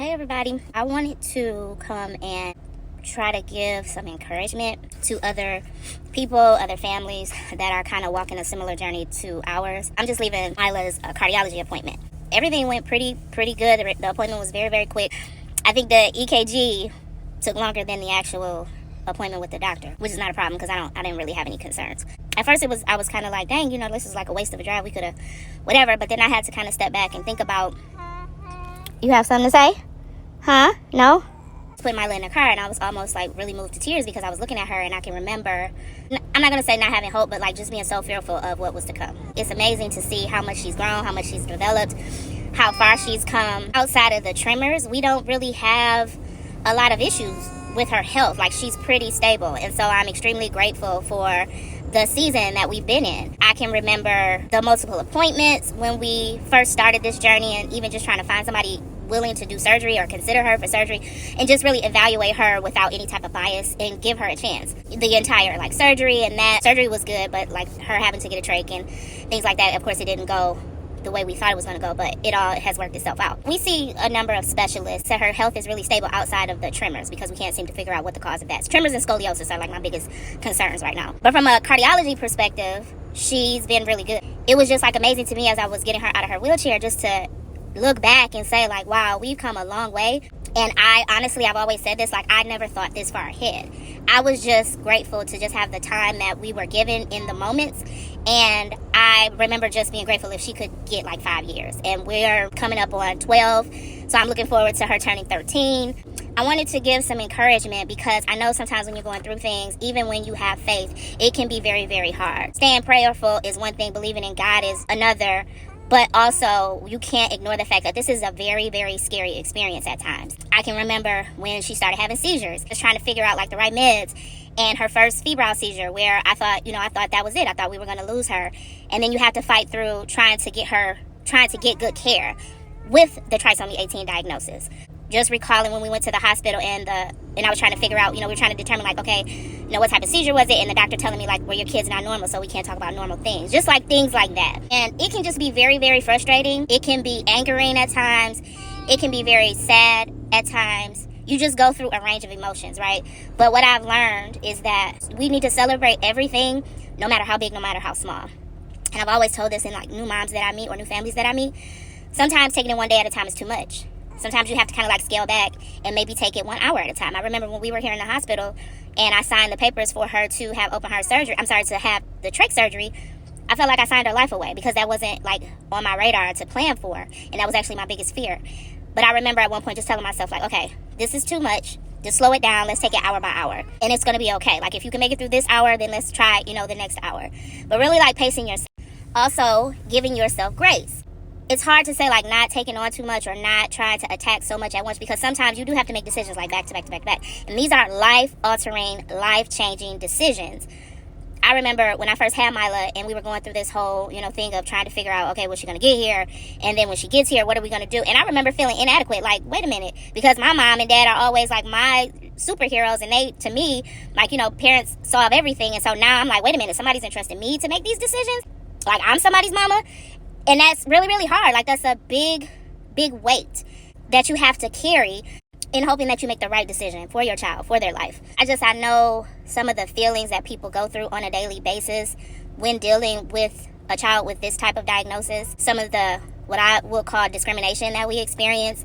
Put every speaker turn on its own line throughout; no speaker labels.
Hey everybody, I wanted to come and try to give some encouragement to other people, other families that are kind of walking a similar journey to ours. I'm just leaving Isla's cardiology appointment. Everything went pretty good. The appointment was very quick. I think the EKG took longer than the actual appointment with the doctor, which is not a problem because I didn't really have any concerns. At first I was kind of like, dang, this is like a waste of a drive. We could have whatever, but then I had to kind of step back and think about, you have something to say? Huh? No? Put Mila in the car and I was almost like really moved to tears because I was looking at her and I can remember, I'm not going to say not having hope, but like just being so fearful of what was to come. It's amazing to see how much she's grown, how much she's developed, how far she's come. Outside of the tremors, we don't really have a lot of issues with her health. Like, she's pretty stable, and so I'm extremely grateful for the season that we've been in. I can remember the multiple appointments when we first started this journey, and even just trying to find somebody willing to do surgery or consider her for surgery and just really evaluate her without any type of bias and give her a chance. The entire surgery, and that surgery was good, but like her having to get a trach and things like that, of course it didn't go the way we thought it was going to go, but it all has worked itself out. We see a number of specialists that her health is really stable outside of the tremors because we can't seem to figure out what the cause of that is. Tremors and scoliosis are like my biggest concerns right now. But from a cardiology perspective, she's been really good. It was just like amazing to me as I was getting her out of her wheelchair just to look back and say like, wow, we've come a long way. And I've always said this, like, I never thought this far ahead. I was just grateful to just have the time that we were given in the moments. And I remember just being grateful if she could get like 5 years. And we're coming up on 12. So I'm looking forward to her turning 13. I wanted to give some encouragement because I know sometimes when you're going through things, even when you have faith, it can be very hard. Staying prayerful is one thing, believing in God is another. But also, you can't ignore the fact that this is a very scary experience at times. I can remember when she started having seizures, just trying to figure out like the right meds, and her first febrile seizure where I thought that was it. I thought we were going to lose her. And then you have to fight through trying to get good care with the trisomy 18 diagnosis. Just recalling when we went to the hospital and I was trying to figure out, we were trying to determine like, okay, what type of seizure was it? And the doctor telling me like, well, your kid's not normal, so we can't talk about normal things. Just like things like that. And it can just be very frustrating. It can be angering at times. It can be very sad at times. You just go through a range of emotions, right? But what I've learned is that we need to celebrate everything, no matter how big, no matter how small. And I've always told this in like new moms that I meet or new families that I meet. Sometimes taking it one day at a time is too much. Sometimes you have to kind of like scale back and maybe take it 1 hour at a time. I remember when we were here in the hospital and I signed the papers for her to have to have the trach surgery. I felt like I signed her life away because that wasn't like on my radar to plan for. And that was actually my biggest fear. But I remember at one point just telling myself like, okay, this is too much. Just slow it down. Let's take it hour by hour. And it's going to be okay. Like if you can make it through this hour, then let's try, the next hour. But really like pacing yourself. Also giving yourself grace. It's hard to say like not taking on too much or not trying to attack so much at once because sometimes you do have to make decisions like back to back. And these are life-altering, life-changing decisions. I remember when I first had Mila and we were going through this whole, thing of trying to figure out, okay, what's she going to get here? And then when she gets here, what are we going to do? And I remember feeling inadequate, like, wait a minute, because my mom and dad are always like my superheroes and they, to me, like, parents solve everything. And so now I'm like, wait a minute, somebody's entrusted me to make these decisions? Like I'm somebody's mama? And that's really hard. Like that's a big weight that you have to carry in hoping that you make the right decision for your child, for their life. I know some of the feelings that people go through on a daily basis when dealing with a child with this type of diagnosis. Some of the, what I will call discrimination that we experience.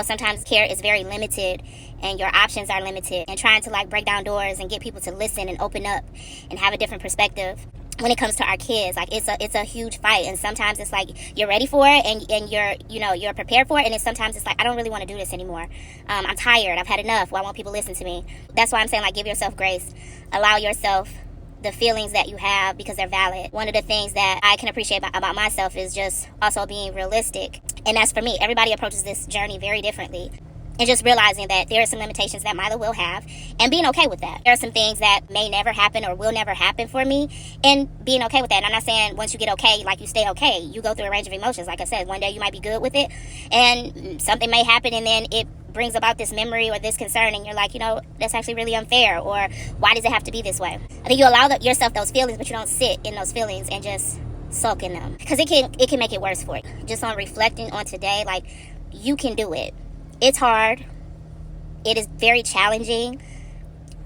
Sometimes care is very limited and your options are limited, and trying to like break down doors and get people to listen and open up and have a different perspective. When it comes to our kids, like it's a huge fight, and sometimes it's like you're ready for it and you're prepared for it, and then sometimes it's like I don't really want to do this anymore. I'm tired. I've had enough. Why won't people listen to me? That's why I'm saying like give yourself grace, allow yourself the feelings that you have because they're valid. One of the things that I can appreciate about myself is just also being realistic, and that's for me. Everybody approaches this journey very differently. And just realizing that there are some limitations that Mila will have and being okay with that. There are some things that may never happen or will never happen for me and being okay with that. And I'm not saying once you get okay, like you stay okay. You go through a range of emotions. Like I said, one day you might be good with it and something may happen and then it brings about this memory or this concern and you're like, that's actually really unfair, or why does it have to be this way? I think you allow yourself those feelings, but you don't sit in those feelings and just sulk in them because it can make it worse for you. Just on reflecting on today, like you can do it. It's hard. It is very challenging.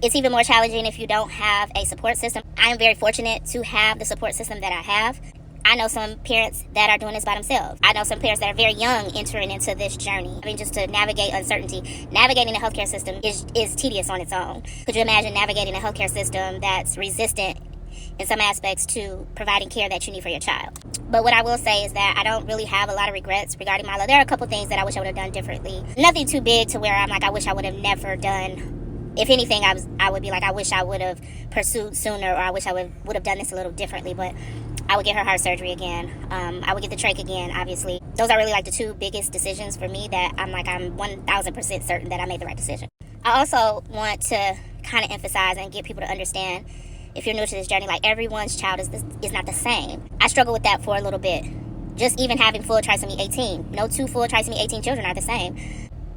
It's even more challenging if you don't have a support system. I am very fortunate to have the support system that I have. I know some parents that are doing this by themselves. I know some parents that are very young entering into this journey. I mean, just to navigate uncertainty. Navigating the healthcare system is tedious on its own. Could you imagine navigating a healthcare system that's resistant in some aspects to providing care that you need for your child? But what I will say is that I don't really have a lot of regrets regarding Milo. There are a couple things that I wish I would have done differently. Nothing too big to where I'm like, I wish I would have never done. If anything, I would be like, I wish I would have pursued sooner, or I wish I would have done this a little differently. But I would get her heart surgery again. I would get the trach again, obviously. Those are really like the two biggest decisions for me that I'm 1,000% certain that I made the right decision. I also want to kind of emphasize and get people to understand, if you're new to this journey, like, everyone's child is not the same. I struggled with that for a little bit. Just even having full trisomy 18. No two full trisomy 18 children are the same.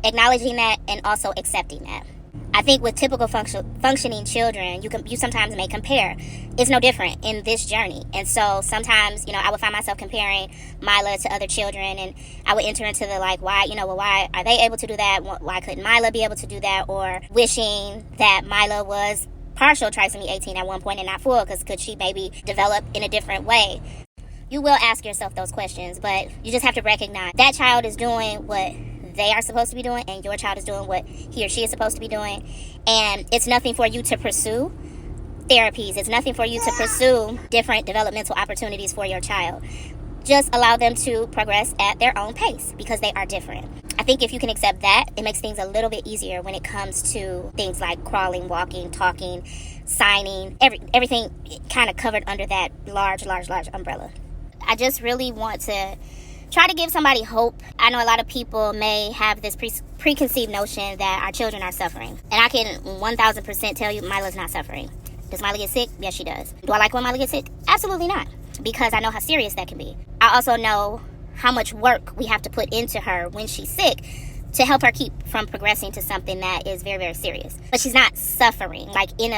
Acknowledging that and also accepting that. I think with typical functioning children, you sometimes may compare. It's no different in this journey. And so sometimes, I would find myself comparing Mila to other children, and I would enter into the why are they able to do that? Why couldn't Mila be able to do that? Or wishing that Mila was partial trisomy 18 at one point and not full, because could she maybe develop in a different way? You will ask yourself those questions, but you just have to recognize that child is doing what they are supposed to be doing, and your child is doing what he or she is supposed to be doing. And it's nothing for you to pursue therapies. It's nothing for you to pursue different developmental opportunities for your child. Just allow them to progress at their own pace, because they are different. I think if you can accept that, it makes things a little bit easier when it comes to things like crawling, walking, talking, signing, everything kind of covered under that large umbrella. I just really want to try to give somebody hope. I know a lot of people may have this preconceived notion that our children are suffering. And I can 1,000% tell you Mila's not suffering. Does Mila get sick? Yes, she does. Do I like when Mila gets sick? Absolutely not. Because I know how serious that can be. I also know how much work we have to put into her when she's sick to help her keep from progressing to something that is very, very serious. But she's not suffering. Like in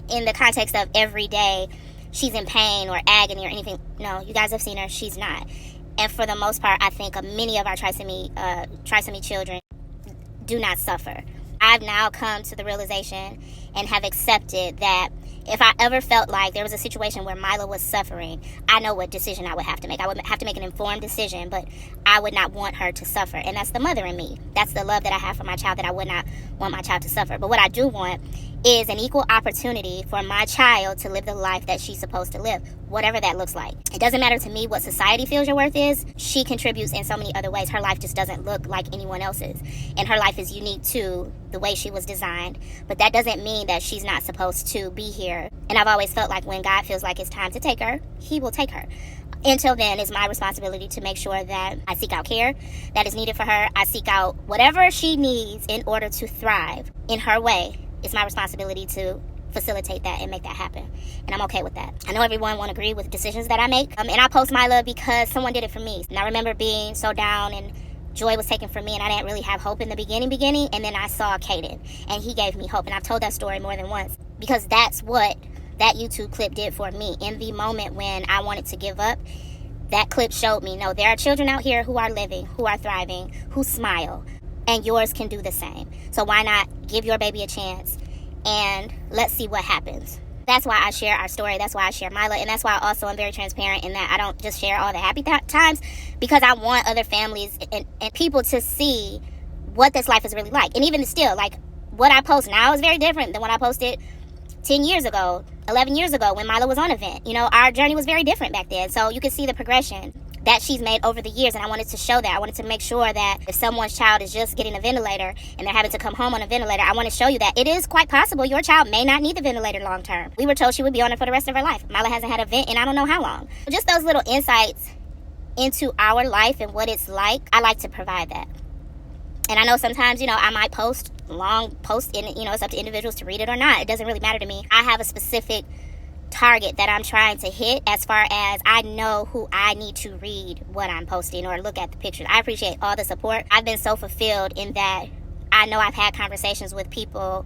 the context of every day, she's in pain or agony or anything. No, you guys have seen her. She's not. And for the most part, I think many of our trisomy children do not suffer. I've now come to the realization and have accepted that if I ever felt like there was a situation where Mila was suffering, I know what decision I would have to make. I would have to make an informed decision, but I would not want her to suffer. And that's the mother in me. That's the love that I have for my child, that I would not want my child to suffer. But what I do want is an equal opportunity for my child to live the life that she's supposed to live, whatever that looks like. It doesn't matter to me what society feels your worth is. She contributes in so many other ways. Her life just doesn't look like anyone else's. And her life is unique to the way she was designed. But that doesn't mean that she's not supposed to be here. And I've always felt like when God feels like it's time to take her, he will take her. Until then, it's my responsibility to make sure that I seek out care that is needed for her. I seek out whatever she needs in order to thrive in her way. It's my responsibility to facilitate that and make that happen. And I'm okay with that. I know everyone won't agree with decisions that I make. And I post Mila because someone did it for me. And I remember being so down and joy was taken from me, and I didn't really have hope in the beginning. And then I saw Caden, and he gave me hope. And I've told that story more than once, because that's what that YouTube clip did for me. In the moment when I wanted to give up, that clip showed me, no, there are children out here who are living, who are thriving, who smile, and yours can do the same. So why not give your baby a chance, and let's see what happens. That's why I share our story. That's why I share Mila. And that's why I also am very transparent in that I don't just share all the happy times, because I want other families and people to see what this life is really like. And even still, like, what I post now is very different than what I posted 10 years ago, 11 years ago when Mila was on a vent. Our journey was very different back then. So you can see the progression that she's made over the years, and I wanted to show that. I wanted to make sure that if someone's child is just getting a ventilator and they're having to come home on a ventilator, I want to show you that it is quite possible your child may not need the ventilator long term. We were told she would be on it for the rest of her life. Mila hasn't had a vent in I don't know how long. Just those little insights into our life and what it's like, I like to provide that. And I know sometimes, I might post long posts, and, it's up to individuals to read it or not. It doesn't really matter to me. I have a specific target that I'm trying to hit, as far as I know who I need to read what I'm posting or look at the pictures. I appreciate all the support. I've been so fulfilled in that I know I've had conversations with people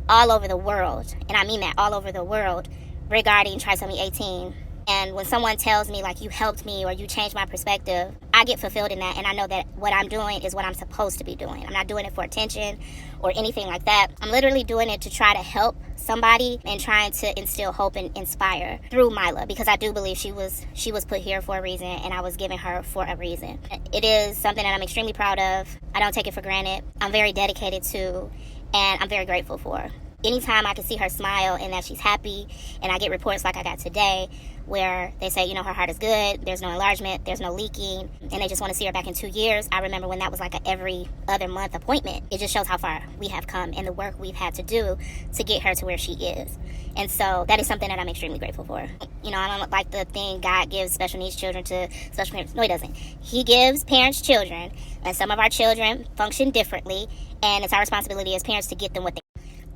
all over the world, and I mean that, all over the world, regarding trisomy 18 And when someone tells me, like, you helped me or you changed my perspective, I get fulfilled in that. And I know that what I'm doing is what I'm supposed to be doing. I'm not doing it for attention or anything like that. I'm literally doing it to try to help somebody and trying to instill hope and inspire through Mila, because I do believe she was put here for a reason, and I was given her for a reason. It is something that I'm extremely proud of. I don't take it for granted. I'm very dedicated to, and I'm very grateful for. Anytime I can see her smile and that she's happy, and I get reports like I got today where they say, her heart is good, there's no enlargement, there's no leaking, and they just want to see her back in 2 years. I remember when that was like a every other month appointment. It just shows how far we have come and the work we've had to do to get her to where she is. And so that is something that I'm extremely grateful for. I don't like the thing God gives special needs children to special parents. No, he doesn't. He gives parents children, and some of our children function differently, and it's our responsibility as parents to get them what they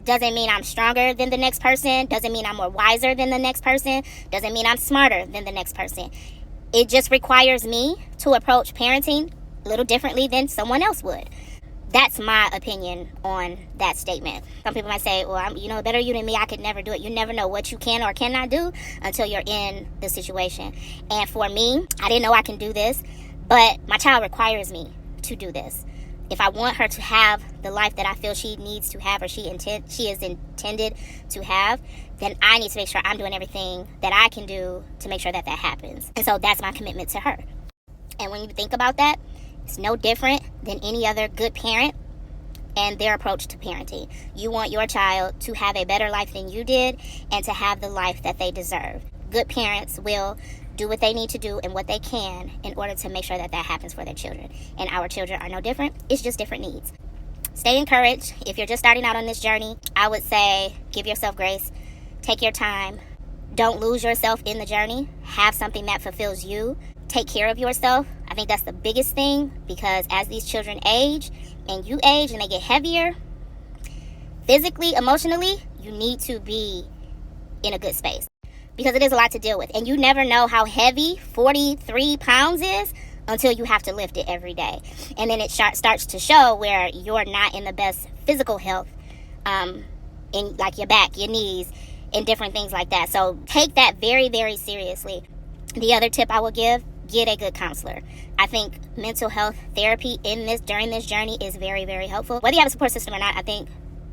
doesn't mean I'm stronger than the next person. Doesn't mean I'm more wiser than the next person. Doesn't mean I'm smarter than the next person. It just requires me to approach parenting a little differently than someone else would. That's my opinion on that statement. Some people might say, well, better you than me, I could never do it. You never know what you can or cannot do until you're in the situation. And for me, I didn't know I can do this, but my child requires me to do this. If I want her to have the life that I feel she needs to have, or she is intended to have, then I need to make sure I'm doing everything that I can do to make sure that happens. And so that's my commitment to her. And when you think about that, it's no different than any other good parent and their approach to parenting. You want your child to have a better life than you did and to have the life that they deserve. Good parents will do what they need to do and what they can in order to make sure that happens for their children. And our children are no different. It's just different needs. Stay encouraged. If you're just starting out on this journey, I would say give yourself grace. Take your time. Don't lose yourself in the journey. Have something that fulfills you. Take care of yourself. I think that's the biggest thing, because as these children age and you age and they get heavier, physically, emotionally, you need to be in a good space, because it is a lot to deal with. And you never know how heavy 43 pounds is until you have to lift it every day. And then it starts to show where you're not in the best physical health, in like your back, your knees, and different things like that. So take that very, very seriously. The other tip I will give, get a good counselor. I think mental health therapy during this journey is very, very helpful. Whether you have a support system or not, I think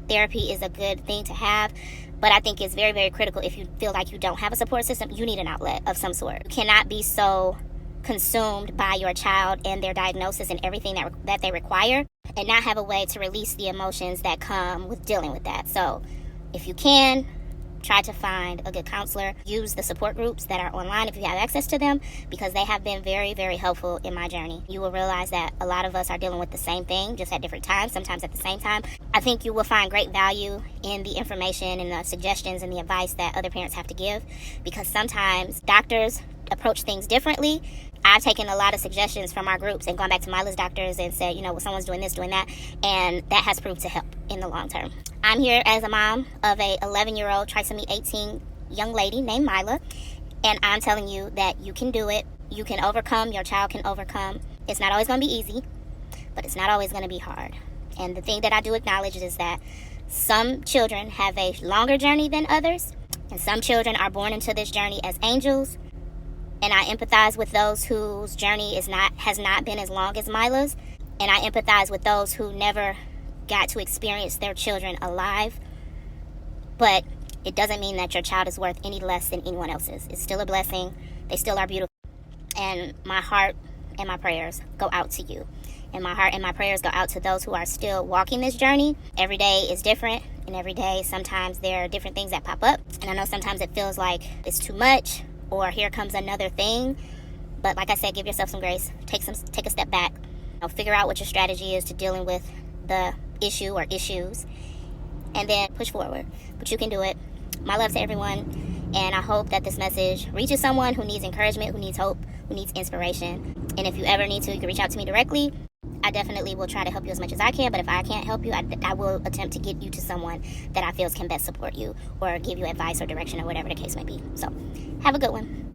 therapy is a good thing to have. But I think it's very, very critical. If you feel like you don't have a support system, you need an outlet of some sort. You cannot be so consumed by your child and their diagnosis and everything that they require, and not have a way to release the emotions that come with dealing with that. So if you can, try to find a good counselor. Use the support groups that are online if you have access to them, because they have been very, very helpful in my journey. You will realize that a lot of us are dealing with the same thing, just at different times, sometimes at the same time. I think you will find great value in the information and the suggestions and the advice that other parents have to give, because sometimes doctors approach things differently. I've taken a lot of suggestions from our groups and gone back to Mila's doctors and said, well, someone's doing this, doing that, and that has proved to help in the long term. I'm here as a mom of a 11-year-old trisomy 18 young lady named Mila, and I'm telling you that you can do it. You can overcome. Your child can overcome. It's not always going to be easy, but it's not always going to be hard. And the thing that I do acknowledge is that some children have a longer journey than others, and some children are born into this journey as angels. And I empathize with those whose journey has not been as long as Mila's. And I empathize with those who never got to experience their children alive. But it doesn't mean that your child is worth any less than anyone else's. It's still a blessing. They still are beautiful. And my heart and my prayers go out to you. And my heart and my prayers go out to those who are still walking this journey. Every day is different. And every day, sometimes there are different things that pop up. And I know sometimes it feels like it's too much, or here comes another thing. But like I said, give yourself some grace. Take a step back. Figure out what your strategy is to dealing with the issue or issues, and then push forward. But you can do it. My love to everyone, and I hope that this message reaches someone who needs encouragement, who needs hope, who needs inspiration. And if you ever need to, you can reach out to me directly. I definitely will try to help you as much as I can, but if I can't help you, I will attempt to get you to someone that I feel can best support you or give you advice or direction or whatever the case may be. So have a good one.